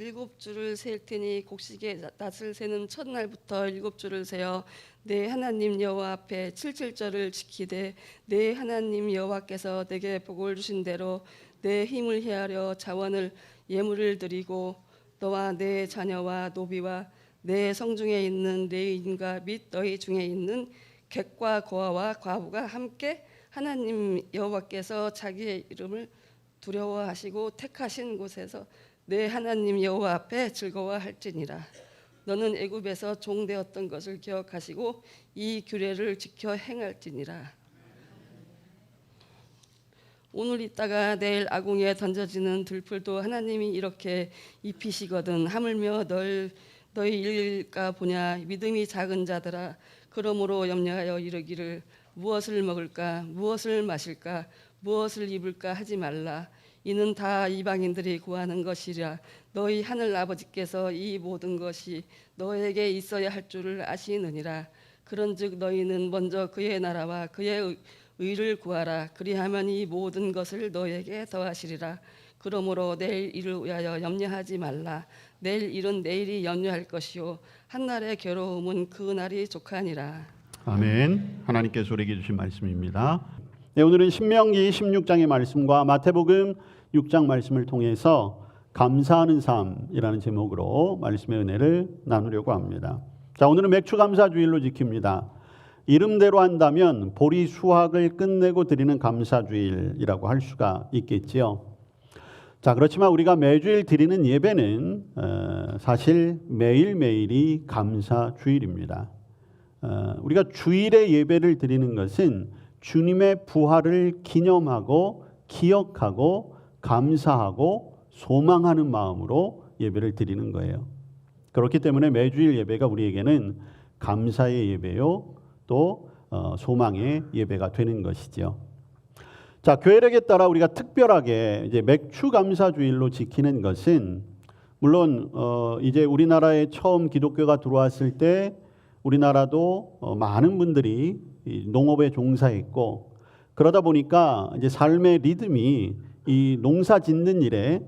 일곱 줄을 셀 테니 곡식의 낫을 세는 첫날부터 일곱 줄을 세어 내 하나님 여호와 앞에 칠칠절을 지키되 내 하나님 여호와께서 내게 복을 주신 대로 내 힘을 헤아려 자원을 예물을 드리고 너와 내 자녀와 노비와 내 성중에 있는 레위인과 및 너희 중에 있는 객과 고아와 과부가 함께 하나님 여호와께서 자기의 이름을 두려워하시고 택하신 곳에서 내 하나님 여호와 앞에 즐거워할지니라. 너는 애굽에서 종되었던 것을 기억하시고 이 규례를 지켜 행할지니라. 오늘 있다가 내일 아궁이에 던져지는 들풀도 하나님이 이렇게 입히시거든. 하물며 너희 일일까 보냐. 믿음이 작은 자들아, 그러므로 염려하여 이르기를 무엇을 먹을까 무엇을 마실까 무엇을 입을까 하지 말라. 이는 다 이방인들이 구하는 것이라. 너희 하늘 아버지께서 이 모든 것이 너에게 있어야 할 줄을 아시느니라. 그런즉 너희는 먼저 그의 나라와 그의 의를 구하라. 그리하면 이 모든 것을 너에게 더하시리라. 그러므로 내일 일을 위하여 염려하지 말라. 내일 일은 내일이 염려할 것이요 한날의 괴로움은 그 날이 족하니라. 아멘. 하나님께서 우리에게 주신 말씀입니다. 네, 오늘은 신명기 16장의 말씀과 마태복음 6장 말씀을 통해서 감사하는 삶이라는 제목으로 말씀의 은혜를 나누려고 합니다. 자, 오늘은 맥추감사주일로 지킵니다. 이름대로 한다면 보리 수확을 끝내고 드리는 감사주일이라고 할 수가 있겠지요. 자, 그렇지만 우리가 매주일 드리는 예배는 사실 매일매일이 감사주일입니다. 우리가 주일에 예배를 드리는 것은 주님의 부활을 기념하고 기억하고 감사하고 소망하는 마음으로 예배를 드리는 거예요. 그렇기 때문에 매주일 예배가 우리에게는 감사의 예배요 또 소망의 예배가 되는 것이죠. 자, 교회력에 따라 우리가 특별하게 이제 맥추감사주일로 지키는 것은 물론 이제 우리나라에 처음 기독교가 들어왔을 때 우리나라도 많은 분들이 농업에 종사했고 그러다 보니까 이제 삶의 리듬이 이 농사 짓는 일에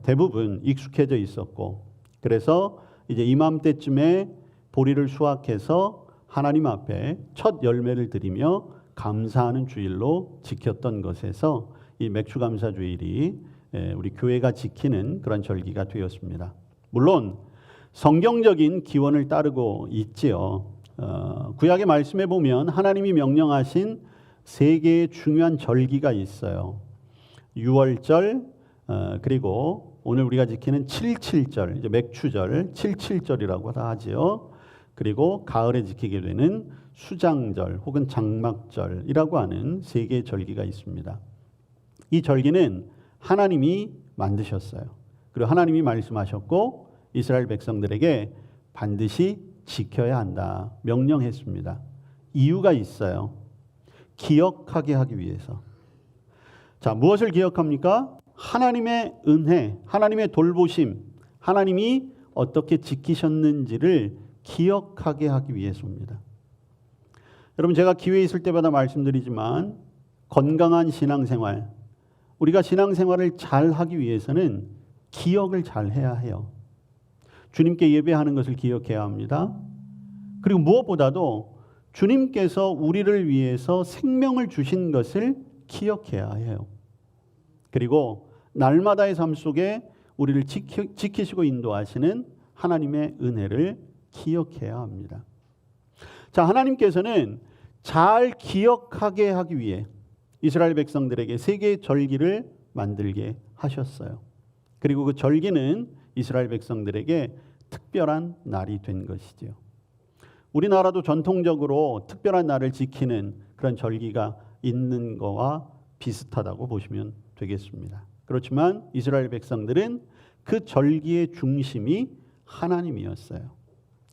대부분 익숙해져 있었고 그래서 이제 이맘때쯤에 보리를 수확해서 하나님 앞에 첫 열매를 드리며 감사하는 주일로 지켰던 것에서 이 맥추감사주일이 우리 교회가 지키는 그런 절기가 되었습니다. 물론 성경적인 기원을 따르고 있지요. 구약의 말씀에 보면 하나님이 명령하신 세 개의 중요한 절기가 있어요. 유월절 그리고 오늘 우리가 지키는 77절, 이제 맥추절 77절이라고 하지요. 그리고 가을에 지키게 되는 수장절 혹은 장막절이라고 하는 세 개의 절기가 있습니다. 이 절기는 하나님이 만드셨어요. 그리고 하나님이 말씀하셨고 이스라엘 백성들에게 반드시 지켜야 한다 명령했습니다. 이유가 있어요. 기억하게 하기 위해서. 자, 무엇을 기억합니까? 하나님의 은혜, 하나님의 돌보심, 하나님이 어떻게 지키셨는지를 기억하게 하기 위해서입니다. 여러분, 제가 기회 있을 때마다 말씀드리지만 건강한 신앙생활, 우리가 신앙생활을 잘 하기 위해서는 기억을 잘 해야 해요. 주님께 예배하는 것을 기억해야 합니다. 그리고 무엇보다도 주님께서 우리를 위해서 생명을 주신 것을 기억해야 해요. 그리고 날마다의 삶 속에 우리를 지키시고 인도하시는 하나님의 은혜를 기억해야 합니다. 자, 하나님께서는 잘 기억하게 하기 위해 이스라엘 백성들에게 세 개의 절기를 만들게 하셨어요. 그리고 그 절기는 이스라엘 백성들에게 특별한 날이 된 것이지요. 우리나라도 전통적으로 특별한 날을 지키는 그런 절기가 있는 거와 비슷하다고 보시면 되겠습니다. 그렇지만 이스라엘 백성들은 그 절기의 중심이 하나님이었어요.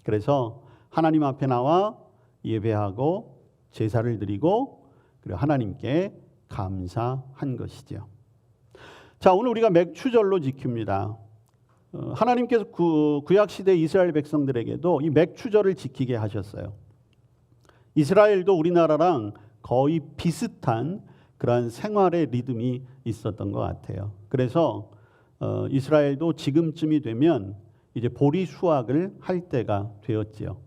그래서 하나님 앞에 나와 예배하고 제사를 드리고 그리고 하나님께 감사한 것이죠. 자, 오늘 우리가 맥추절로 지킵니다. 하나님께서 구약시대 이스라엘 백성들에게도 이 맥추절을 지키게 하셨어요. 이스라엘도 우리나라랑 거의 비슷한 그런 생활의 리듬이 있었던 것 같아요. 그래서 이스라엘도 지금쯤이 되면 이제 보리 수확을 할 때가 되었지요.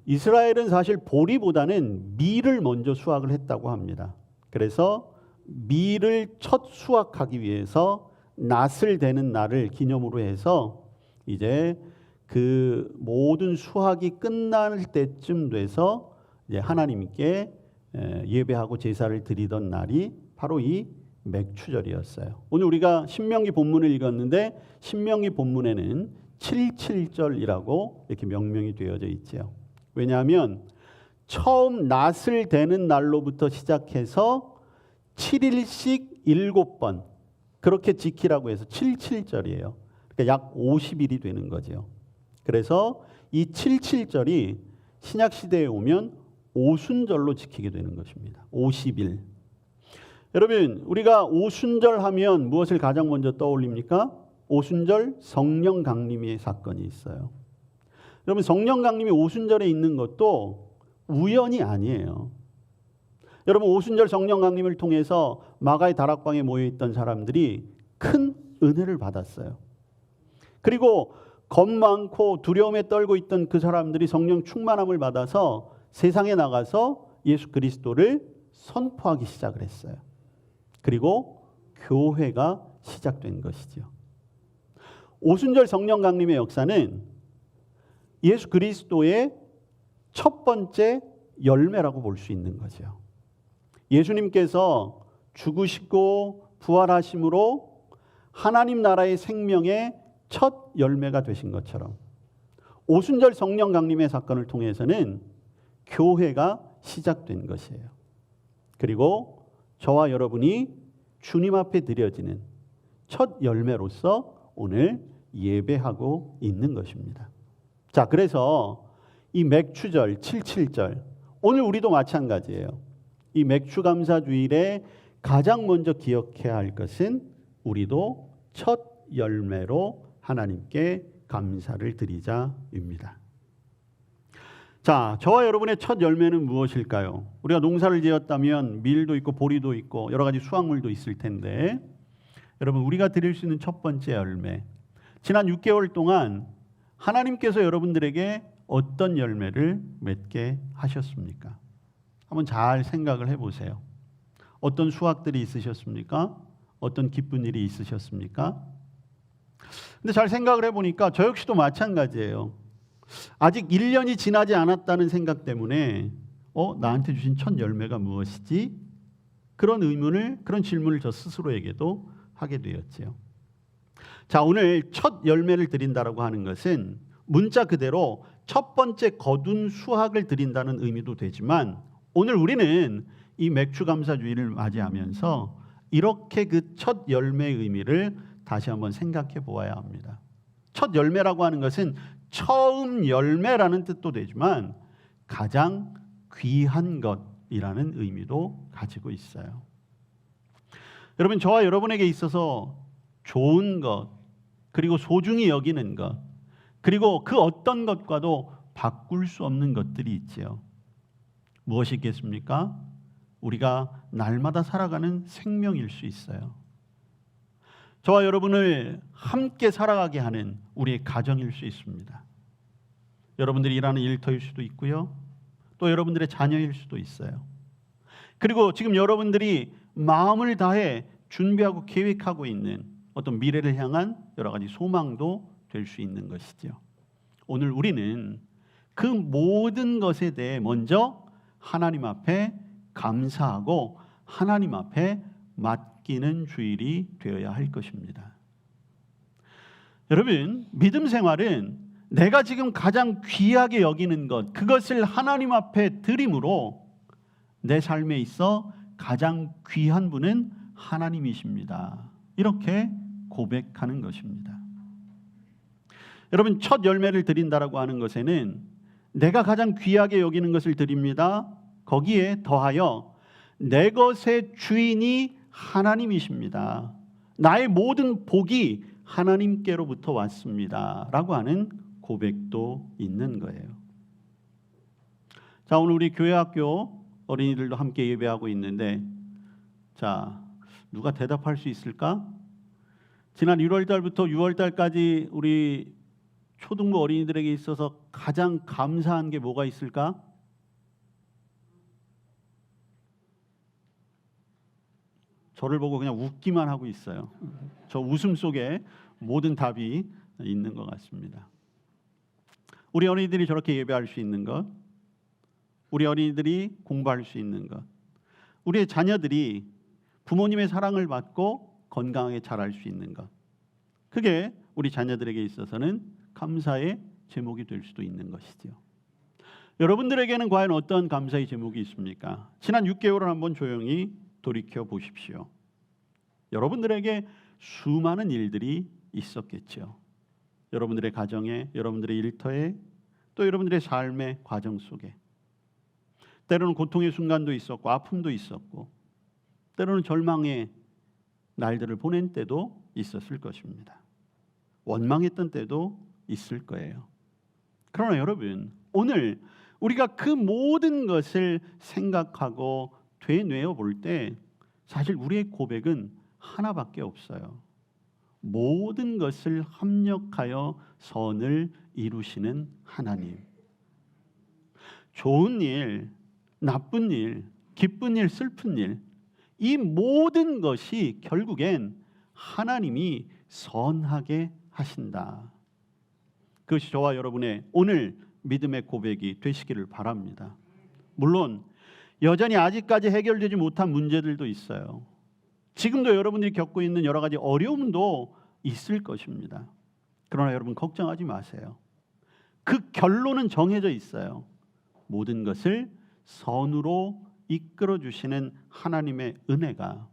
이스라엘은 사실 보리보다는 밀을 먼저 수확을 했다고 합니다. 그래서 밀을 첫 수확하기 위해서 낫을 대는 날을 기념으로 해서 이제 그 모든 수확이 끝날 때쯤 돼서 이제 하나님께 예배하고 제사를 드리던 날이 바로 이 맥추절이었어요. 오늘 우리가 신명기 본문을 읽었는데 신명기 본문에는 77절이라고 이렇게 명명이 되어져 있지요. 왜냐하면 처음 낫을 대는 날로부터 시작해서 7일씩 7번 그렇게 지키라고 해서 77절이에요. 그러니까 약 50일이 되는 거죠. 그래서 이 77절이 신약 시대에 오면 오순절로 지키게 되는 것입니다. 50일. 여러분, 우리가 오순절 하면 무엇을 가장 먼저 떠올립니까? 오순절 성령 강림의 사건이 있어요. 여러분, 성령 강림이 오순절에 있는 것도 우연이 아니에요. 여러분, 오순절 성령 강림을 통해서 마가의 다락방에 모여 있던 사람들이 큰 은혜를 받았어요. 그리고 겁 많고 두려움에 떨고 있던 그 사람들이 성령 충만함을 받아서 세상에 나가서 예수 그리스도를 선포하기 시작을 했어요. 그리고 교회가 시작된 것이죠. 오순절 성령 강림의 역사는 예수 그리스도의 첫 번째 열매라고 볼 수 있는 거죠. 예수님께서 죽으시고 부활하심으로 하나님 나라의 생명의 첫 열매가 되신 것처럼 오순절 성령 강림의 사건을 통해서는 교회가 시작된 것이에요. 그리고 저와 여러분이 주님 앞에 드려지는 첫 열매로서 오늘 예배하고 있는 것입니다. 자, 그래서 이 맥추절 77절 오늘 우리도 마찬가지예요. 이 맥추감사주일에 가장 먼저 기억해야 할 것은 우리도 첫 열매로 하나님께 감사를 드리자입니다. 자, 저와 여러분의 첫 열매는 무엇일까요? 우리가 농사를 지었다면 밀도 있고 보리도 있고 여러 가지 수확물도 있을 텐데 여러분, 우리가 드릴 수 있는 첫 번째 열매, 지난 6개월 동안 하나님께서 여러분들에게 어떤 열매를 맺게 하셨습니까? 한번 잘 생각을 해보세요. 어떤 수확들이 있으셨습니까? 어떤 기쁜 일이 있으셨습니까? 근데 잘 생각을 해보니까 저 역시도 마찬가지예요. 아직 1년이 지나지 않았다는 생각 때문에 나한테 주신 첫 열매가 무엇이지? 그런 질문을 저 스스로에게도 하게 되었지요. 자, 오늘 첫 열매를 드린다라고 하는 것은 문자 그대로 첫 번째 거둔 수확을 드린다는 의미도 되지만 오늘 우리는 이 맥추감사주일을 맞이하면서 이렇게 그 첫 열매의 의미를 다시 한번 생각해 보아야 합니다. 첫 열매라고 하는 것은 처음 열매라는 뜻도 되지만 가장 귀한 것이라는 의미도 가지고 있어요. 여러분, 저와 여러분에게 있어서 좋은 것, 그리고 소중히 여기는 것, 그리고 그 어떤 것과도 바꿀 수 없는 것들이 있지요. 무엇이 있겠습니까? 우리가 날마다 살아가는 생명일 수 있어요. 저와 여러분을 함께 살아가게 하는 우리의 가정일 수 있습니다. 여러분들이 일하는 일터일 수도 있고요. 또 여러분들의 자녀일 수도 있어요. 그리고 지금 여러분들이 마음을 다해 준비하고 계획하고 있는 어떤 미래를 향한 여러 가지 소망도 될 수 있는 것이죠. 오늘 우리는 그 모든 것에 대해 먼저 하나님 앞에 감사하고 하나님 앞에 맡기는 주일이 되어야 할 것입니다. 여러분, 믿음 생활은 내가 지금 가장 귀하게 여기는 것, 그것을 하나님 앞에 드림으로 내 삶에 있어 가장 귀한 분은 하나님이십니다. 이렇게 고백하는 것입니다. 여러분, 첫 열매를 드린다라고 하는 것에는 내가 가장 귀하게 여기는 것을 드립니다. 거기에 더하여 내 것의 주인이 하나님이십니다. 나의 모든 복이 하나님께로부터 왔습니다. 라고 하는 고백도 있는 거예요. 자, 오늘 우리 교회학교 어린이들도 함께 예배하고 있는데, 자, 누가 대답할 수 있을까? 지난 1월 달부터 6월 달까지 우리 초등부 어린이들에게 있어서 가장 감사한 게 뭐가 있을까? 저를 보고 그냥 웃기만 하고 있어요. 저 웃음 속에 모든 답이 있는 것 같습니다. 우리 어린이들이 저렇게 예배할 수 있는 것, 우리 어린이들이 공부할 수 있는 것, 우리의 자녀들이 부모님의 사랑을 받고 건강하게 자랄 수 있는 것, 그게 우리 자녀들에게 있어서는 감사의 제목이 될 수도 있는 것이죠. 여러분들에게는 과연 어떤 감사의 제목이 있습니까? 지난 6개월을 한번 조용히 돌이켜 보십시오. 여러분들에게 수많은 일들이 있었겠죠. 여러분들의 가정에, 여러분들의 일터에, 또 여러분들의 삶의 과정 속에 때로는 고통의 순간도 있었고 아픔도 있었고 때로는 절망의 날들을 보낸 때도 있었을 것입니다. 원망했던 때도 있을 거예요. 그러나 여러분, 오늘 우리가 그 모든 것을 생각하고 되뇌어 볼 때 사실 우리의 고백은 하나밖에 없어요. 모든 것을 합력하여 선을 이루시는 하나님. 좋은 일, 나쁜 일, 기쁜 일, 슬픈 일, 이 모든 것이 결국엔 하나님이 선하게 하신다. 그것이 저와 여러분의 오늘 믿음의 고백이 되시기를 바랍니다. 물론 여전히 아직까지 해결되지 못한 문제들도 있어요. 지금도 여러분들이 겪고 있는 여러 가지 어려움도 있을 것입니다. 그러나 여러분 걱정하지 마세요. 그 결론은 정해져 있어요. 모든 것을 선으로 이끌어 주시는 하나님의 은혜가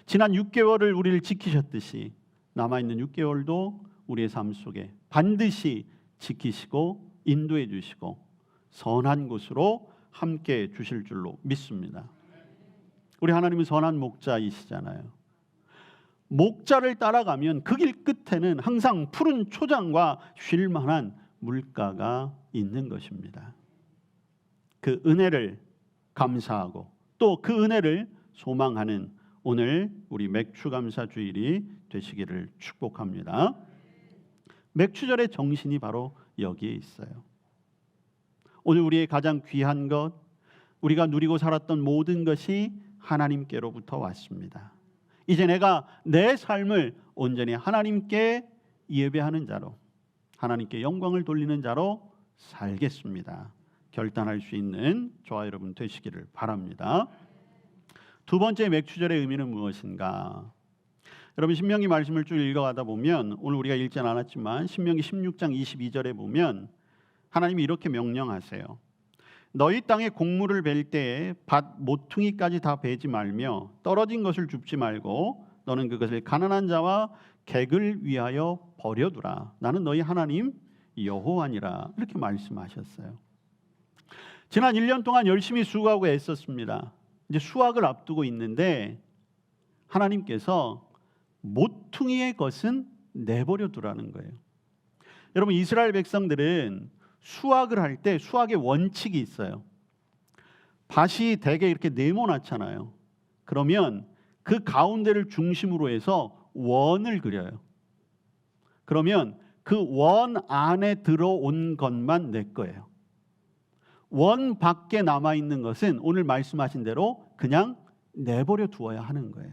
지난 6개월을 우리를 지키셨듯이 남아있는 6개월도 우리의 삶 속에 반드시 지키시고 인도해 주시고 선한 곳으로 함께 주실 줄로 믿습니다. 우리 하나님은 선한 목자이시잖아요. 목자를 따라가면 그 길 끝에는 항상 푸른 초장과 쉴 만한 물가가 있는 것입니다. 그 은혜를 감사하고 또 그 은혜를 소망하는 오늘 우리 맥추감사 주일이 되시기를 축복합니다. 맥추절의 정신이 바로 여기에 있어요. 오늘 우리의 가장 귀한 것, 우리가 누리고 살았던 모든 것이 하나님께로부터 왔습니다. 이제 내가 내 삶을 온전히 하나님께 예배하는 자로, 하나님께 영광을 돌리는 자로 살겠습니다. 결단할 수 있는 저와 여러분 되시기를 바랍니다. 두 번째 맥추절의 의미는 무엇인가? 여러분 신명기 말씀을 쭉 읽어가다 보면 오늘 우리가 읽진 않았지만 신명기 16장 22절에 보면 하나님이 이렇게 명령하세요. 너희 땅에 곡물을 벨 때에 밭 모퉁이까지 다 베지 말며 떨어진 것을 줍지 말고 너는 그것을 가난한 자와 객을 위하여 버려두라. 나는 너희 하나님 여호와니라. 이렇게 말씀하셨어요. 지난 1년 동안 열심히 수고하고 애썼습니다. 이제 수확을 앞두고 있는데 하나님께서 모퉁이의 것은 내버려 두라는 거예요. 여러분 이스라엘 백성들은 수확을 할 때 수확의 원칙이 있어요. 밭이 대개 이렇게 네모나잖아요. 그러면 그 가운데를 중심으로 해서 원을 그려요. 그러면 그 원 안에 들어온 것만 내 거예요. 원 밖에 남아있는 것은 오늘 말씀하신 대로 그냥 내버려 두어야 하는 거예요.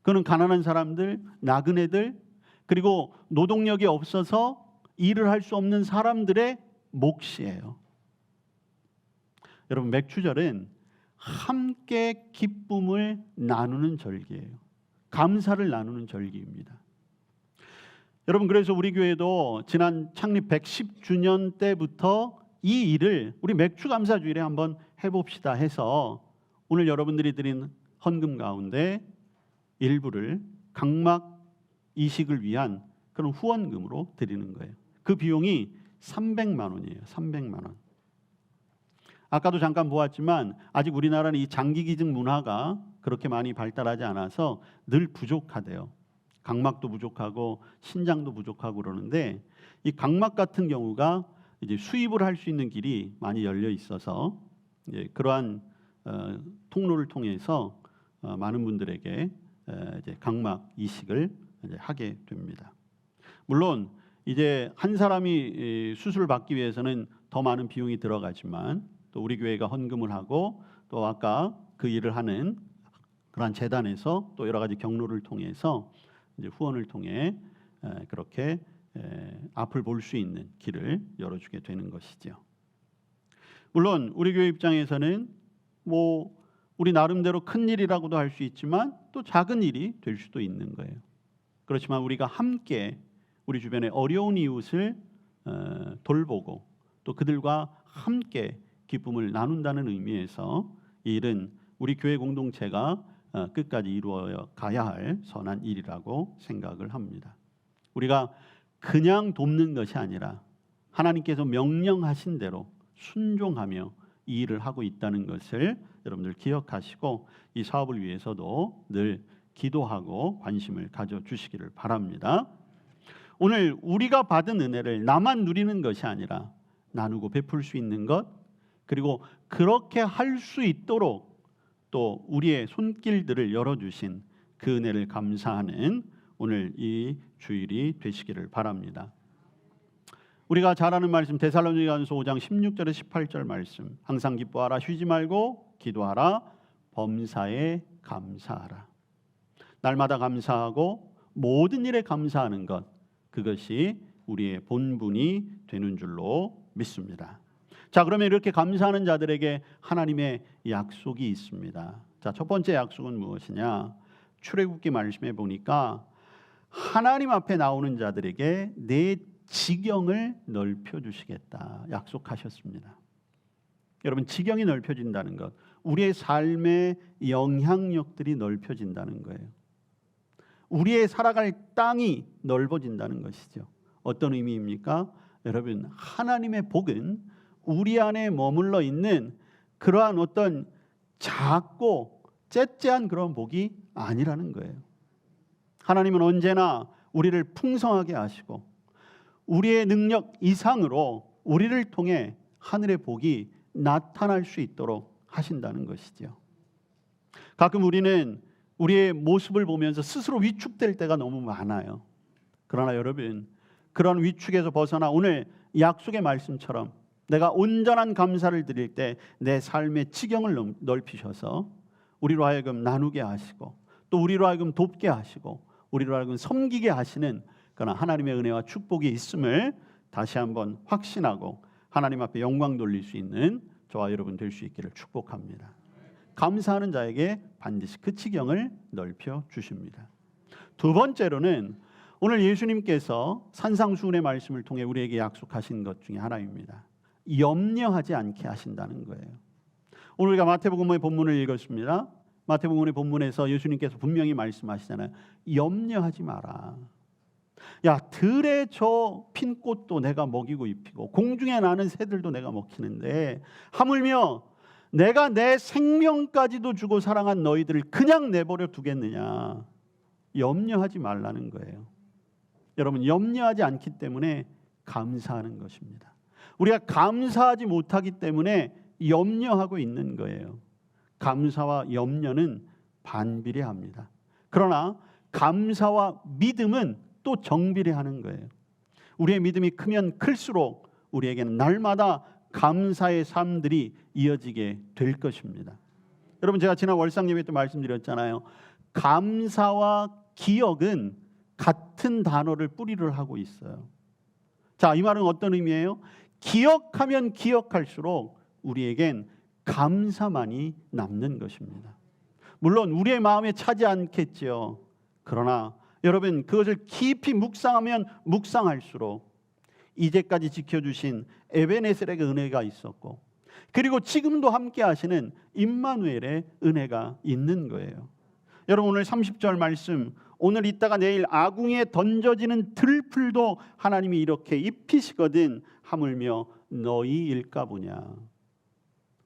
그는 가난한 사람들, 나그네들, 그리고 노동력이 없어서 일을 할 수 없는 사람들의 몫이에요. 여러분 맥추절은 함께 기쁨을 나누는 절기예요. 감사를 나누는 절기입니다. 여러분 그래서 우리 교회도 지난 창립 110주년 때부터 이 일을 우리 맥추감사주일에 한번 해봅시다 해서 오늘 여러분들이 드린 헌금 가운데 일부를 각막 이식을 위한 그런 후원금으로 드리는 거예요. 그 비용이 300만 원이에요. 300만 원. 아까도 잠깐 보았지만 아직 우리나라는 이 장기기증 문화가 그렇게 많이 발달하지 않아서 늘 부족하대요. 각막도 부족하고 신장도 부족하고 그러는데 이 각막 같은 경우가 이제 수입을 할 수 있는 길이 많이 열려 있어서 그러한 통로를 통해서 많은 분들에게 이제 각막 이식을 이제 하게 됩니다. 물론 이제 한 사람이 수술을 받기 위해서는 더 많은 비용이 들어가지만 또 우리 교회가 헌금을 하고 또 아까 그 일을 하는 그러한 재단에서 또 여러 가지 경로를 통해서 이제 후원을 통해 그렇게 앞을 볼 수 있는 길을 열어주게 되는 것이죠. 물론 우리 교회 입장에서는 뭐 우리 나름대로 큰 일이라고도 할 수 있지만 또 작은 일이 될 수도 있는 거예요. 그렇지만 우리가 함께 우리 주변의 어려운 이웃을 돌보고 또 그들과 함께 기쁨을 나눈다는 의미에서 이 일은 우리 교회 공동체가 끝까지 이루어 가야 할 선한 일이라고 생각을 합니다. 우리가 그냥 돕는 것이 아니라 하나님께서 명령하신 대로 순종하며 이 일을 하고 있다는 것을 여러분들 기억하시고 이 사업을 위해서도 늘 기도하고 관심을 가져주시기를 바랍니다. 오늘 우리가 받은 은혜를 나만 누리는 것이 아니라 나누고 베풀 수 있는 것, 그리고 그렇게 할 수 있도록 또 우리의 손길들을 열어주신 그 은혜를 감사하는 오늘 이 주일이 되시기를 바랍니다. 우리가 잘 아는 말씀 데살로니가전서 5장 16절에서 18절 말씀, 항상 기뻐하라, 쉬지 말고 기도하라, 범사에 감사하라. 날마다 감사하고 모든 일에 감사하는 것, 그것이 우리의 본분이 되는 줄로 믿습니다. 자, 그러면 이렇게 감사하는 자들에게 하나님의 약속이 있습니다. 자, 첫 번째 약속은 무엇이냐? 출애굽기 말씀에 보니까 하나님 앞에 나오는 자들에게 내 지경을 넓혀 주시겠다 약속하셨습니다. 여러분, 지경이 넓혀진다는 것, 우리의 삶의 영향력들이 넓혀진다는 거예요. 우리의 살아갈 땅이 넓어진다는 것이죠. 어떤 의미입니까? 여러분, 하나님의 복은 우리 안에 머물러 있는 그러한 어떤 작고 째째한 그런 복이 아니라는 거예요. 하나님은 언제나 우리를 풍성하게 하시고 우리의 능력 이상으로 우리를 통해 하늘의 복이 나타날 수 있도록 하신다는 것이죠. 가끔 우리는 우리의 모습을 보면서 스스로 위축될 때가 너무 많아요. 그러나 여러분, 그런 위축에서 벗어나 오늘 약속의 말씀처럼 내가 온전한 감사를 드릴 때 내 삶의 지경을 넓히셔서 우리로 하여금 나누게 하시고 또 우리로 하여금 돕게 하시고 우리로 하여금 섬기게 하시는 그러나 하나님의 은혜와 축복이 있음을 다시 한번 확신하고 하나님 앞에 영광 돌릴 수 있는 저와 여러분 될 수 있기를 축복합니다. 감사하는 자에게 반드시 그 지경을 넓혀 주십니다. 두 번째로는 오늘 예수님께서 산상수훈의 말씀을 통해 우리에게 약속하신 것 중에 하나입니다. 염려하지 않게 하신다는 거예요. 오늘 우리가 마태복음의 본문을 읽었습니다. 마태복음의 본문에서 예수님께서 분명히 말씀하시잖아요. 염려하지 마라. 야, 들에 저 핀 꽃도 내가 먹이고 입히고 공중에 나는 새들도 내가 먹히는데 하물며 내가 내 생명까지도 주고 사랑한 너희들을 그냥 내버려 두겠느냐. 염려하지 말라는 거예요. 여러분, 염려하지 않기 때문에 감사하는 것입니다. 우리가 감사하지 못하기 때문에 염려하고 있는 거예요. 감사와 염려는 반비례합니다. 그러나 감사와 믿음은 또 정비례하는 거예요. 우리의 믿음이 크면 클수록 우리에게는 날마다 감사의 삶들이 이어지게 될 것입니다. 여러분, 제가 지난 월상 예배 때 말씀드렸잖아요. 감사와 기억은 같은 단어를 뿌리를 하고 있어요. 자, 이 말은 어떤 의미예요? 기억하면 기억할수록 우리에겐 감사만이 남는 것입니다. 물론 우리의 마음에 차지 않겠죠. 그러나 여러분, 그것을 깊이 묵상하면 묵상할수록 이제까지 지켜주신 에베네셀의 은혜가 있었고 그리고 지금도 함께 하시는 임마누엘의 은혜가 있는 거예요. 여러분, 오늘 30절 말씀, 오늘 있다가 내일 아궁이에 던져지는 들풀도 하나님이 이렇게 입히시거든 하물며 너희일까 보냐.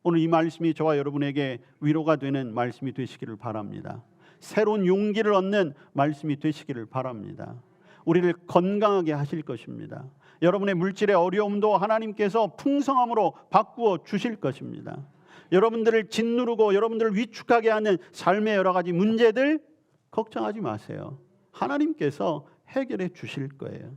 오늘 이 말씀이 저와 여러분에게 위로가 되는 말씀이 되시기를 바랍니다. 새로운 용기를 얻는 말씀이 되시기를 바랍니다. 우리를 건강하게 하실 것입니다. 여러분의 물질의 어려움도 하나님께서 풍성함으로 바꾸어 주실 것입니다. 여러분들을 짓누르고 여러분들을 위축하게 하는 삶의 여러 가지 문제들 걱정하지 마세요. 하나님께서 해결해 주실 거예요.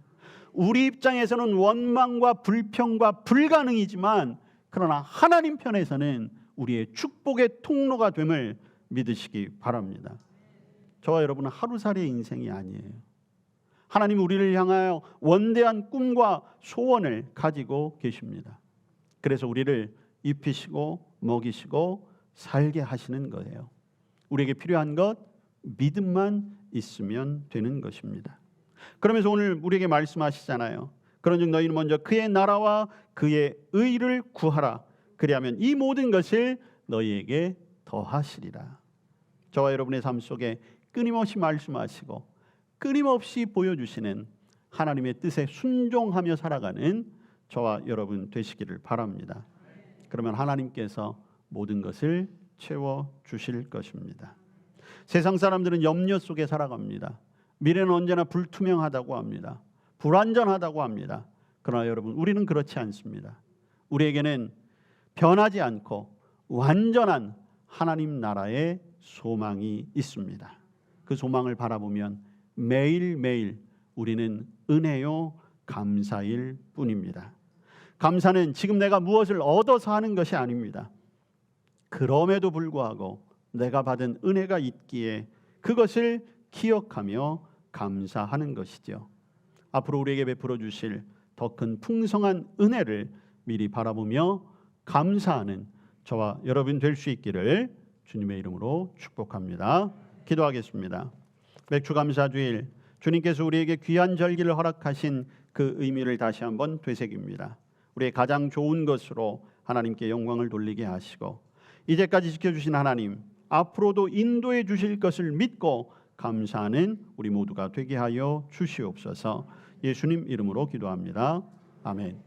우리 입장에서는 원망과 불평과 불가능이지만 그러나 하나님 편에서는 우리의 축복의 통로가 됨을 믿으시기 바랍니다. 저와 여러분은 하루살이의 인생이 아니에요. 하나님 우리를 향하여 원대한 꿈과 소원을 가지고 계십니다. 그래서 우리를 입히시고 먹이시고 살게 하시는 거예요. 우리에게 필요한 것 믿음만 있으면 되는 것입니다. 그러면서 오늘 우리에게 말씀하시잖아요. 그런즉 너희는 먼저 그의 나라와 그의 의를 구하라. 그리하면 이 모든 것을 너희에게 더하시리라. 저와 여러분의 삶 속에 끊임없이 말씀하시고 끊임없이 보여주시는 하나님의 뜻에 순종하며 살아가는 저와 여러분 되시기를 바랍니다. 그러면 하나님께서 모든 것을 채워주실 것입니다. 세상 사람들은 염려 속에 살아갑니다. 미래는 언제나 불투명하다고 합니다. 불안전하다고 합니다. 그러나 여러분 우리는 그렇지 않습니다. 우리에게는 변하지 않고 완전한 하나님 나라의 소망이 있습니다. 그 소망을 바라보면 매일매일 우리는 은혜요 감사일 뿐입니다. 감사는 지금 내가 무엇을 얻어서 하는 것이 아닙니다. 그럼에도 불구하고 내가 받은 은혜가 있기에 그것을 기억하며 감사하는 것이죠. 앞으로 우리에게 베풀어 주실 더 큰 풍성한 은혜를 미리 바라보며 감사하는 저와 여러분 될 수 있기를 주님의 이름으로 축복합니다. 기도하겠습니다. 맥주감사주일 주님께서 우리에게 귀한 절기를 허락하신 그 의미를 다시 한번 되새깁니다. 우리의 가장 좋은 것으로 하나님께 영광을 돌리게 하시고 이제까지 지켜주신 하나님 앞으로도 인도해 주실 것을 믿고 감사하는 우리 모두가 되게 하여 주시옵소서. 예수님 이름으로 기도합니다. 아멘.